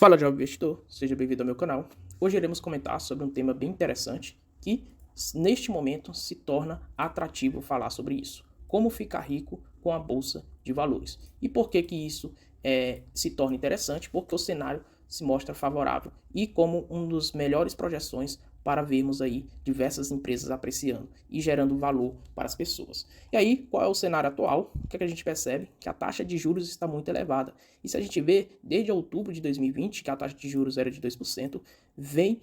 Fala, jovem investidor, seja bem-vindo ao meu canal. Hoje iremos comentar sobre um tema bem interessante que, neste momento, se torna atrativo falar sobre isso. Como ficar rico com a Bolsa de Valores. E por que que isso se torna interessante? Porque o cenário se mostra favorável e como uma das melhores projeções para vermos aí diversas empresas apreciando e gerando valor para as pessoas. E aí, qual é o cenário atual? O que é que a gente percebe? Que a taxa de juros está muito elevada. E se a gente vê, desde outubro de 2020, que a taxa de juros era de 2%, vem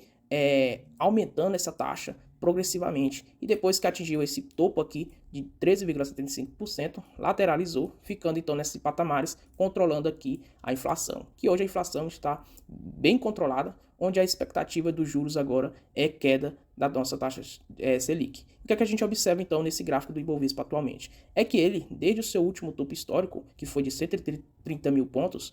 aumentando essa taxa progressivamente. E depois que atingiu esse topo aqui de 13,75%, lateralizou, ficando então nesses patamares, controlando aqui a inflação. Que hoje a inflação está bem controlada, onde a expectativa dos juros agora é queda da nossa taxa Selic. O que é que a gente observa então nesse gráfico do Ibovespa atualmente? É que ele, desde o seu último topo histórico, que foi de 130 mil pontos,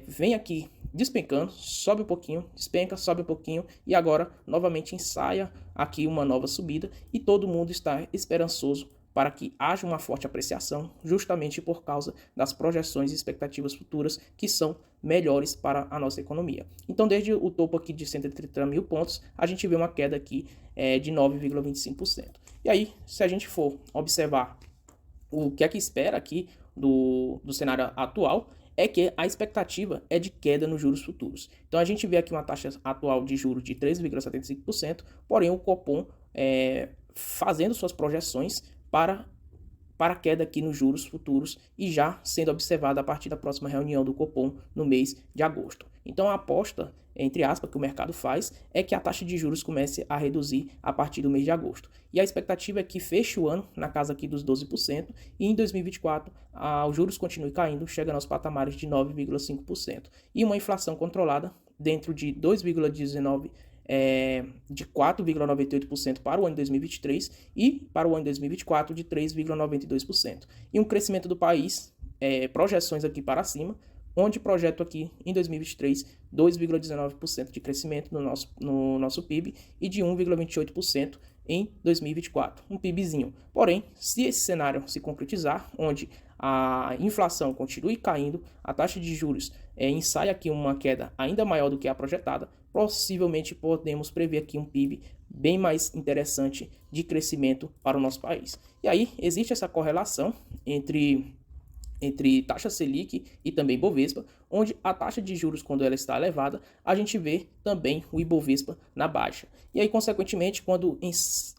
vem aqui despencando, sobe um pouquinho, despenca, sobe um pouquinho e agora novamente ensaia aqui uma nova subida e todo mundo está esperançoso para que haja uma forte apreciação, justamente por causa das projeções e expectativas futuras que são melhores para a nossa economia. Então, desde o topo aqui de 130 mil pontos, a gente vê uma queda aqui de 9,25%. E aí, se a gente for observar o que é que espera aqui do cenário atual, é que a expectativa é de queda nos juros futuros. Então a gente vê aqui uma taxa atual de juros de 3,75%, porém o Copom fazendo suas projeções para queda aqui nos juros futuros e já sendo observada a partir da próxima reunião do Copom no mês de agosto. Então a aposta, entre aspas, que o mercado faz é que a taxa de juros comece a reduzir a partir do mês de agosto. E a expectativa é que feche o ano na casa aqui dos 12% e em 2024 os juros continuem caindo, chegando aos patamares de 9,5%. E uma inflação controlada dentro de 2,19% de 4,98% para o ano de 2023 e para o ano de 2024 de 3,92%. E um crescimento do país, projeções aqui para cima, onde projeto aqui em 2023 2,19% de crescimento no nosso PIB e de 1,28% em 2024, um PIBzinho. Porém, se esse cenário se concretizar, onde a inflação continue caindo, a taxa de juros ensaia aqui uma queda ainda maior do que a projetada, possivelmente podemos prever aqui um PIB bem mais interessante de crescimento para o nosso país. E aí existe essa correlação entre taxa Selic e também Bovespa, onde a taxa de juros, quando ela está elevada, a gente vê também o Ibovespa na baixa. E aí, consequentemente, quando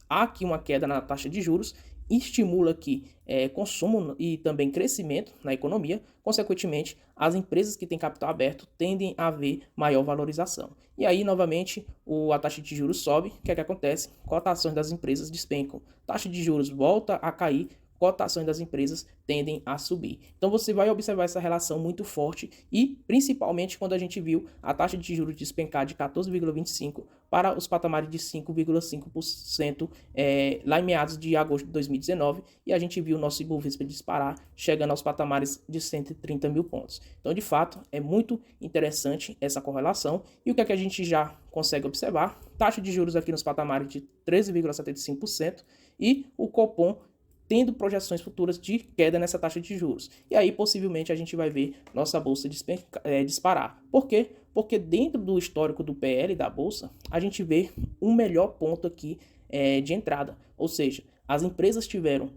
há aqui uma queda na taxa de juros, estimula aqui consumo e também crescimento na economia, consequentemente, as empresas que têm capital aberto tendem a ver maior valorização. E aí, novamente, a taxa de juros sobe, o que é que acontece? Cotações das empresas despencam, taxa de juros volta a cair, cotações das empresas tendem a subir. Então você vai observar essa relação muito forte e principalmente quando a gente viu a taxa de juros despencar de 14,25% para os patamares de 5,5% lá em meados de agosto de 2019 e a gente viu o nosso Ibovespa disparar, chegando aos patamares de 130 mil pontos. Então, de fato, é muito interessante essa correlação e o que é que a gente já consegue observar? Taxa de juros aqui nos patamares de 13,75% e o Copom tendo projeções futuras de queda nessa taxa de juros. E aí, possivelmente, a gente vai ver nossa bolsa disparar. Por quê? Porque dentro do histórico do PL da bolsa, a gente vê um melhor ponto aqui de entrada. Ou seja, as empresas tiveram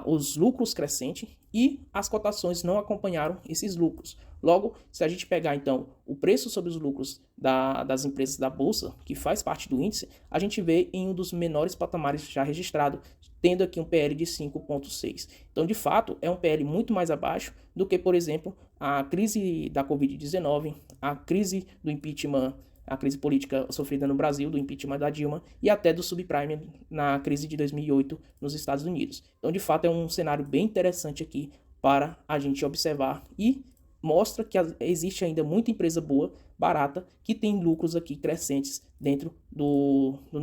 os lucros crescentes e as cotações não acompanharam esses lucros. Logo, se a gente pegar então o preço sobre os lucros das empresas da bolsa, que faz parte do índice, a gente vê em um dos menores patamares já registrado, tendo aqui um PL de 5,6. Então, de fato, é um PL muito mais abaixo do que, por exemplo, a crise da Covid-19, a crise do impeachment, a crise política sofrida no Brasil, do impeachment da Dilma e até do subprime na crise de 2008 nos Estados Unidos. Então, de fato, é um cenário bem interessante aqui para a gente observar e mostra que existe ainda muita empresa boa, barata, que tem lucros aqui crescentes dentro da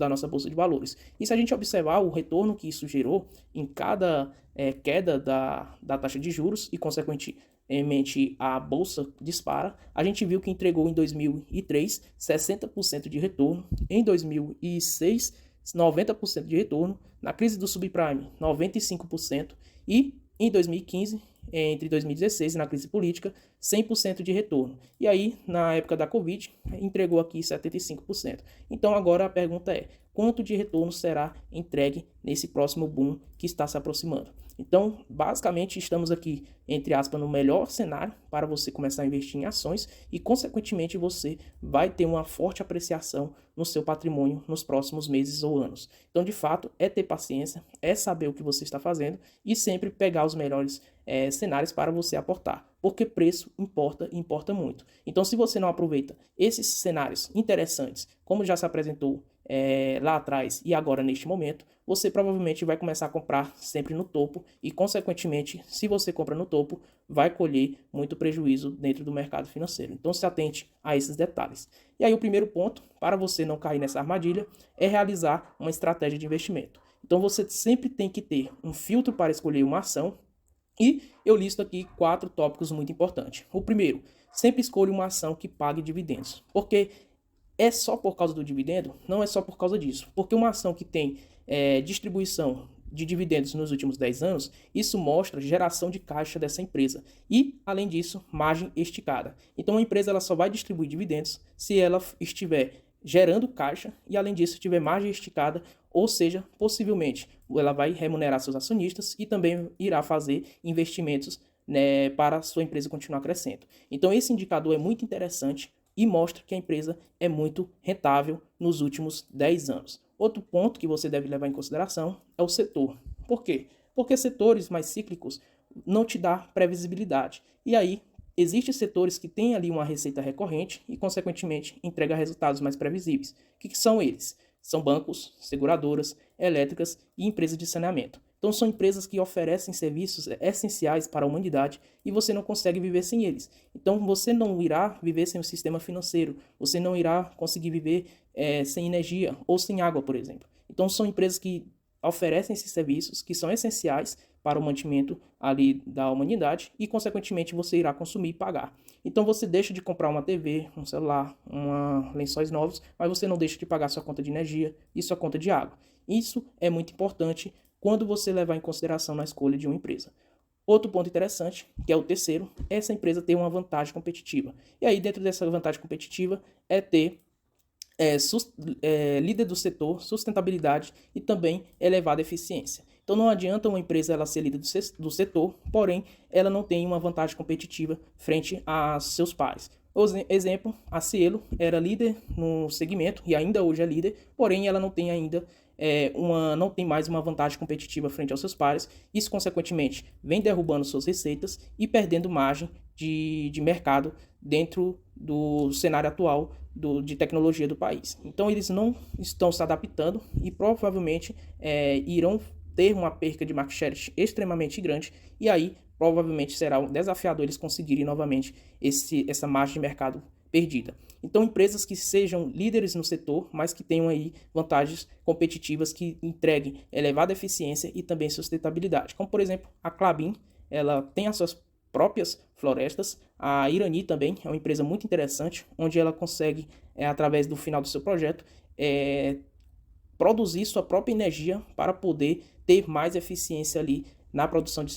nossa Bolsa de Valores. E se a gente observar o retorno que isso gerou em cada queda da taxa de juros e, consequentemente, a Bolsa dispara, a gente viu que entregou em 2003 60% de retorno, em 2006 90% de retorno, na crise do subprime 95% e em 2015 entre 2016, na crise política, 100% de retorno. E aí, na época da Covid, entregou aqui 75%. Então, agora a pergunta é, quanto de retorno será entregue nesse próximo boom que está se aproximando? Então, basicamente, estamos aqui, entre aspas, no melhor cenário para você começar a investir em ações e, consequentemente, você vai ter uma forte apreciação no seu patrimônio nos próximos meses ou anos. Então, de fato, é ter paciência, é saber o que você está fazendo e sempre pegar os melhores cenários para você aportar, porque preço importa e importa muito. Então, se você não aproveita esses cenários interessantes, como já se apresentou lá atrás e agora neste momento, você provavelmente vai começar a comprar sempre no topo e, consequentemente, se você compra no topo, vai colher muito prejuízo dentro do mercado financeiro. Então, se atente a esses detalhes. E aí, o primeiro ponto, para você não cair nessa armadilha, é realizar uma estratégia de investimento. Então, você sempre tem que ter um filtro para escolher uma ação e eu listo aqui 4 tópicos muito importantes. O primeiro, sempre escolha uma ação que pague dividendos, porque é só por causa do dividendo? Não é só por causa disso, porque uma ação que tem distribuição de dividendos nos últimos 10 anos, isso mostra geração de caixa dessa empresa e, além disso, margem esticada. Então, a empresa ela só vai distribuir dividendos se ela estiver gerando caixa e, além disso, tiver margem esticada, ou seja, possivelmente ela vai remunerar seus acionistas e também irá fazer investimentos, né, para a sua empresa continuar crescendo. Então, esse indicador é muito interessante e mostra que a empresa é muito rentável nos últimos 10 anos. Outro ponto que você deve levar em consideração é o setor. Por quê? Porque setores mais cíclicos não te dá previsibilidade. E aí, existem setores que têm ali uma receita recorrente e, consequentemente, entrega resultados mais previsíveis. O que são eles? São bancos, seguradoras, elétricas e empresas de saneamento. Então, são empresas que oferecem serviços essenciais para a humanidade e você não consegue viver sem eles. Então, você não irá viver sem o sistema financeiro, você não irá conseguir viver sem energia ou sem água, por exemplo. Então, são empresas que oferecem esses serviços que são essenciais para o mantimento ali da humanidade e, consequentemente, você irá consumir e pagar. Então, você deixa de comprar uma TV, um celular, lençóis novos, mas você não deixa de pagar sua conta de energia e sua conta de água. Isso é muito importante quando você levar em consideração na escolha de uma empresa. Outro ponto interessante, que é o terceiro, essa empresa tem uma vantagem competitiva. E aí, dentro dessa vantagem competitiva, é ter líder do setor, sustentabilidade e também elevada eficiência. Então, não adianta uma empresa ela ser líder do setor, porém, ela não tem uma vantagem competitiva frente a seus pares. Exemplo, a Cielo era líder no segmento e ainda hoje é líder, porém, ela não tem ainda não tem mais uma vantagem competitiva frente aos seus pares. Isso, consequentemente, vem derrubando suas receitas e perdendo margem de mercado dentro do cenário atual de tecnologia do país. Então, eles não estão se adaptando e provavelmente irão ter uma perca de market share extremamente grande e aí provavelmente será desafiador eles conseguirem novamente essa margem de mercado perdida. Então, empresas que sejam líderes no setor, mas que tenham aí vantagens competitivas que entreguem elevada eficiência e também sustentabilidade. Como, por exemplo, a Klabin, ela tem as suas próprias florestas. A Irani também é uma empresa muito interessante, onde ela consegue, através do final do seu projeto, produzir sua própria energia para poder ter mais eficiência ali na produção de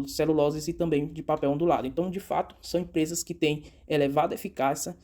celuloses e também de papel ondulado. Então, de fato, são empresas que têm elevada eficácia,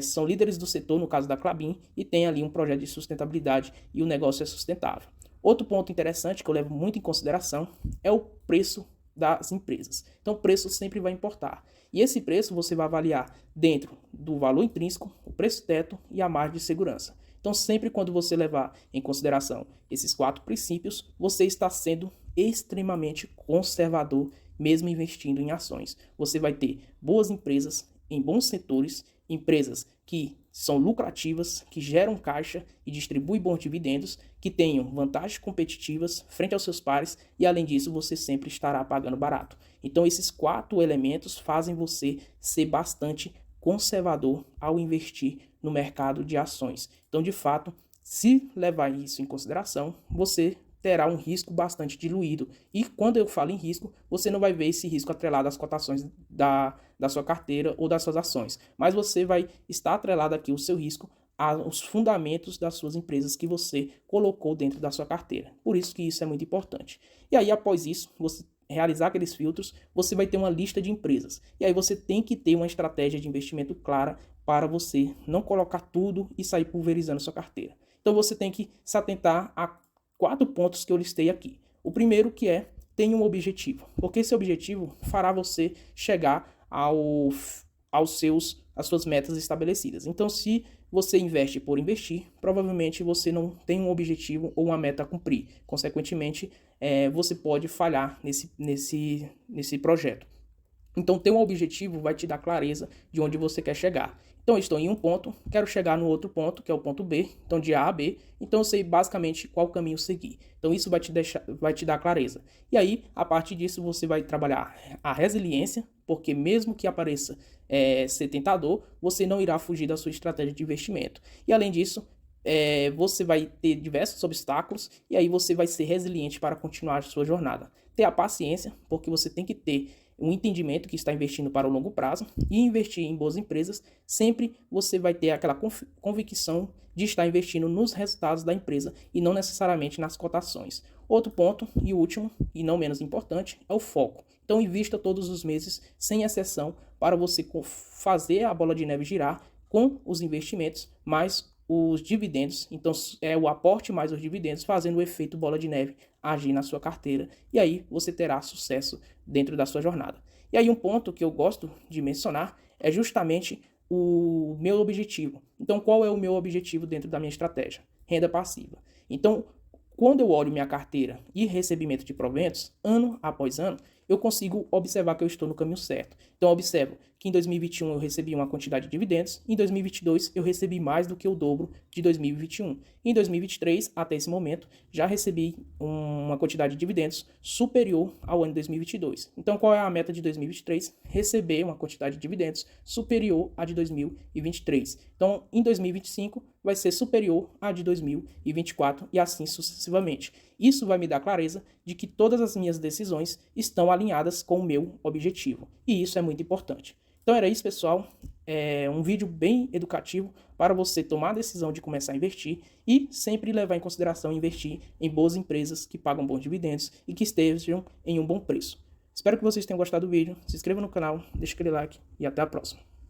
são líderes do setor, no caso da Klabin, e tem ali um projeto de sustentabilidade e o negócio é sustentável. Outro ponto interessante que eu levo muito em consideração é o preço das empresas. Então, o preço sempre vai importar. E esse preço você vai avaliar dentro do valor intrínseco, o preço teto e a margem de segurança. Então, sempre quando você levar em consideração esses 4 princípios, você está sendo extremamente conservador, mesmo investindo em ações. Você vai ter boas empresas em bons setores, empresas que são lucrativas, que geram caixa e distribuem bons dividendos, que tenham vantagens competitivas frente aos seus pares e, além disso, você sempre estará pagando barato. Então, esses 4 elementos fazem você ser bastante conservador ao investir no mercado de ações. Então, de fato, se levar isso em consideração, você terá um risco bastante diluído. E quando eu falo em risco, você não vai ver esse risco atrelado às cotações da sua carteira ou das suas ações, mas você vai estar atrelado aqui o seu risco aos fundamentos das suas empresas que você colocou dentro da sua carteira. Por isso que isso é muito importante. E aí, após isso, você realizar aqueles filtros, você vai ter uma lista de empresas. E aí você tem que ter uma estratégia de investimento clara para você não colocar tudo e sair pulverizando sua carteira. Então você tem que se atentar a 4 pontos que eu listei aqui. O primeiro que é, tenha um objetivo, porque esse objetivo fará você chegar às suas metas estabelecidas. Então, se você investe por investir, provavelmente você não tem um objetivo ou uma meta a cumprir. Consequentemente, você pode falhar nesse projeto. Então, ter um objetivo vai te dar clareza de onde você quer chegar. Então, eu estou em um ponto, quero chegar no outro ponto, que é o ponto B, então de A a B, então eu sei basicamente qual caminho seguir. Então, isso vai te dar clareza. E aí, a partir disso, você vai trabalhar a resiliência, porque mesmo que apareça ser tentador, você não irá fugir da sua estratégia de investimento. E além disso, você vai ter diversos obstáculos e aí você vai ser resiliente para continuar a sua jornada. Ter a paciência, porque você tem que ter um entendimento que está investindo para o longo prazo e investir em boas empresas, sempre você vai ter aquela convicção de estar investindo nos resultados da empresa e não necessariamente nas cotações. Outro ponto e último, e não menos importante, é o foco. Então invista todos os meses, sem exceção, para você fazer a bola de neve girar com os investimentos, mais os dividendos. Então é o aporte mais os dividendos fazendo o efeito bola de neve agir na sua carteira e aí você terá sucesso dentro da sua jornada. E aí um ponto que eu gosto de mencionar é justamente o meu objetivo. Então qual é o meu objetivo dentro da minha estratégia? Renda passiva. Então quando eu olho minha carteira e recebimento de proventos, ano após ano, eu consigo observar que eu estou no caminho certo. Então, eu observo que em 2021 eu recebi uma quantidade de dividendos, em 2022 eu recebi mais do que o dobro de 2021. Em 2023, até esse momento, já recebi uma quantidade de dividendos superior ao ano de 2022. Então, qual é a meta de 2023? Receber uma quantidade de dividendos superior à de 2023. Então, em 2025, vai ser superior à de 2024 e assim sucessivamente. Isso vai me dar clareza de que todas as minhas decisões estão alinhadas com o meu objetivo. E isso é muito importante. Então era isso, pessoal. É um vídeo bem educativo para você tomar a decisão de começar a investir e sempre levar em consideração investir em boas empresas que pagam bons dividendos e que estejam em um bom preço. Espero que vocês tenham gostado do vídeo. Se inscreva no canal, deixe aquele like e até a próxima.